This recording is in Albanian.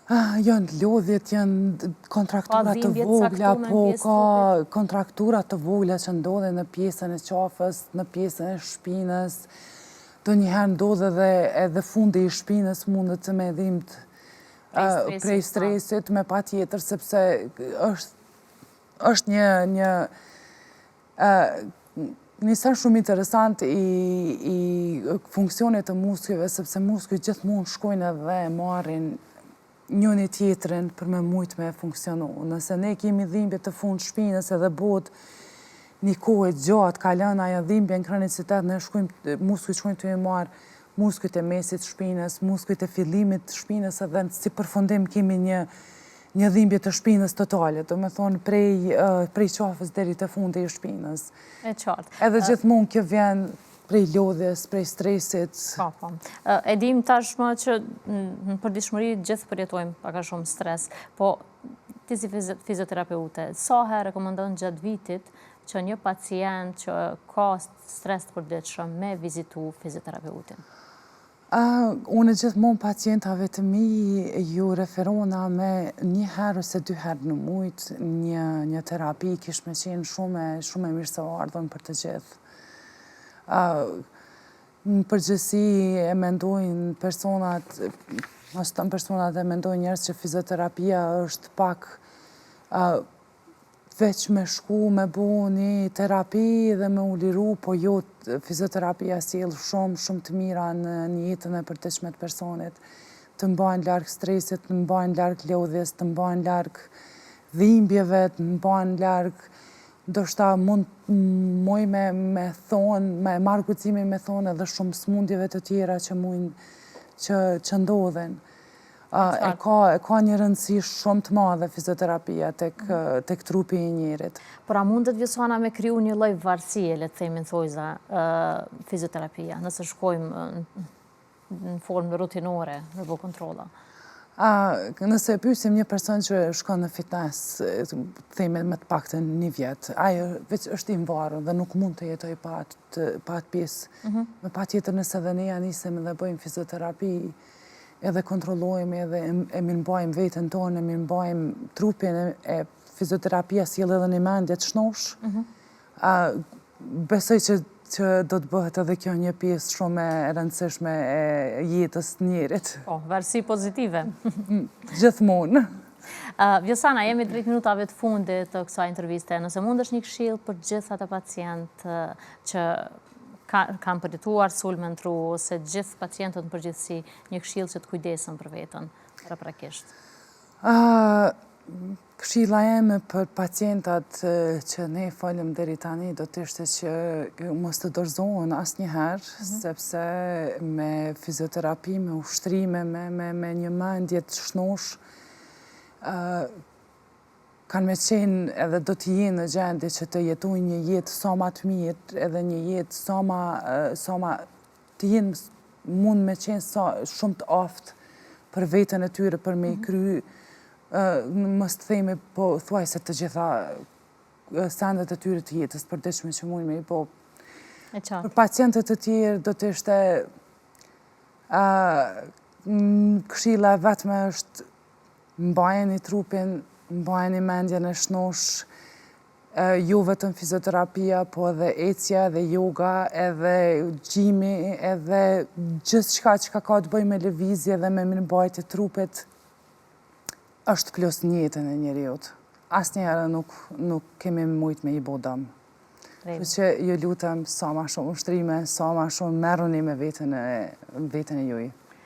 Janë lodhjet, janë kontraktura të vogla, po ka kontraktura të vogla që ndodhe në pjesën e qafës, në pjesën e shpinës. Do njëherë ndodhe edhe fundi i shpinës mundet të me dhimt prej stresit me pa tjetër, sepse është një sen shumë interesant i funksionit të muskujve, sepse muskujt gjithmonë shkojnë edhe marrin njëni tjetërin për me mujt me funksionu. Nëse ne kemi dhimbje të fund shpinës edhe bot një kohë gjatë, kalon ajo dhimbje në kronicitet, ne muskujt shkojnë të i marë muskujt e mesit shpinës, muskujt e fillimit shpinës, edhe si përfundim kemi një dhimbje të shpinës totale, do me thonë prej qafës deri të fundi i shpinës. E qartë. Edhe gjithmonë kjo vjen prej lodhjes, prej stresit. Po. E dim tashmë që në përditshmëri gjithë përjetojmë paka shumë stres, po ti si fizioterapeute, sa herë rekomandon gjatë vitit që një pacient që ka stres të përditshëm me vizitu fizioterapeutin? Unë gjithmonë pacientave të mi ju referona me një herë ose 2 herë në mujt një terapi kish me qenë shumë e mirë se ardhën për të gjithë. Në përgjësi e mendojnë personat, ose të personat e mendojnë njerës që fizioterapia është pak veç me shku, me bu një terapi dhe me u liru, po jo fizioterapia sjell shumë të mira në jetën e përditshme të personit. Të mbajnë larg stresit, të mbajnë larg lodhjes, të mbajnë larg dhimbjeve, të mbajnë larg, ndoshta mund me thonë, me marrë guximi me thonë edhe shumë smundjeve të tjera që ndodhen. E ka një rëndësi shumë të madhe fizioterapia tek trupi i njerit. Por a mundet Vjosana me kriju një lloj varësie, le të themi thojza, fizioterapia, nëse shkojmë në formë rutinore me bo kontrolla? Nëse pyesim një person që shkon në fitnes, themi me të paktën 1 vjet, ajo veç është i mvarur dhe nuk mund të jetoj pa atë pjesë. Me pa tjetër nëse dhe ne nisem dhe bëjmë fizioterapi, edhe kontrollojmë, edhe e mirëmbajmë veten tonë, e mirëmbajmë trupin e fizioterapia sjell edhe një mendje të shnosh. Besoj që do të bëhet edhe kjo një pjesë shumë e rëndësishme e jetës të njerit. Po, varësi pozitive. Gjithmonë. Vjosana, jemi drejt minutave të fundit të kësaj interviste. Nëse mundesh një këshill për gjithë ata pacientë që kanë përjetuar sulme në tru, ose gjithë pacientët në përgjithësi, një këshill që të kujdesën për vetën, paraprakisht? Këshilla jeme për pacientat që ne folëm deri tani do të ishte që mos të dorëzohen asnjëherë, sepse me fizioterapi, me ushtrime, me një mendje të shnosh, kanë me qenë edhe do të jenë në gjendje që të jetojnë një jetë sa ma të mirë, edhe një jetë sa ma të jenë mund me qenë shumë të aftë për vetën e tyre, për me i kry, mos të themi, po thuaj se të gjitha sendet e tyre të jetës përditshme që mund me i po. Për pacientët të tjerë do të ishte këshilla vetme është mbajeni trupin, mbajeni mendjen e shnosh, jo vetëm fizioterapia, po edhe ecja, edhe yoga, edhe gjimi, edhe gjithçka që ka të bëjë me lëvizje dhe me mirëmbajtje të trupit, është plus në jetën e njeriut. Asnjëherë nuk kemi mujt me i bo dëm. Kështu që ju lutem sa ma shumë ushtrime, sa ma shumë merruni me veten e juaj.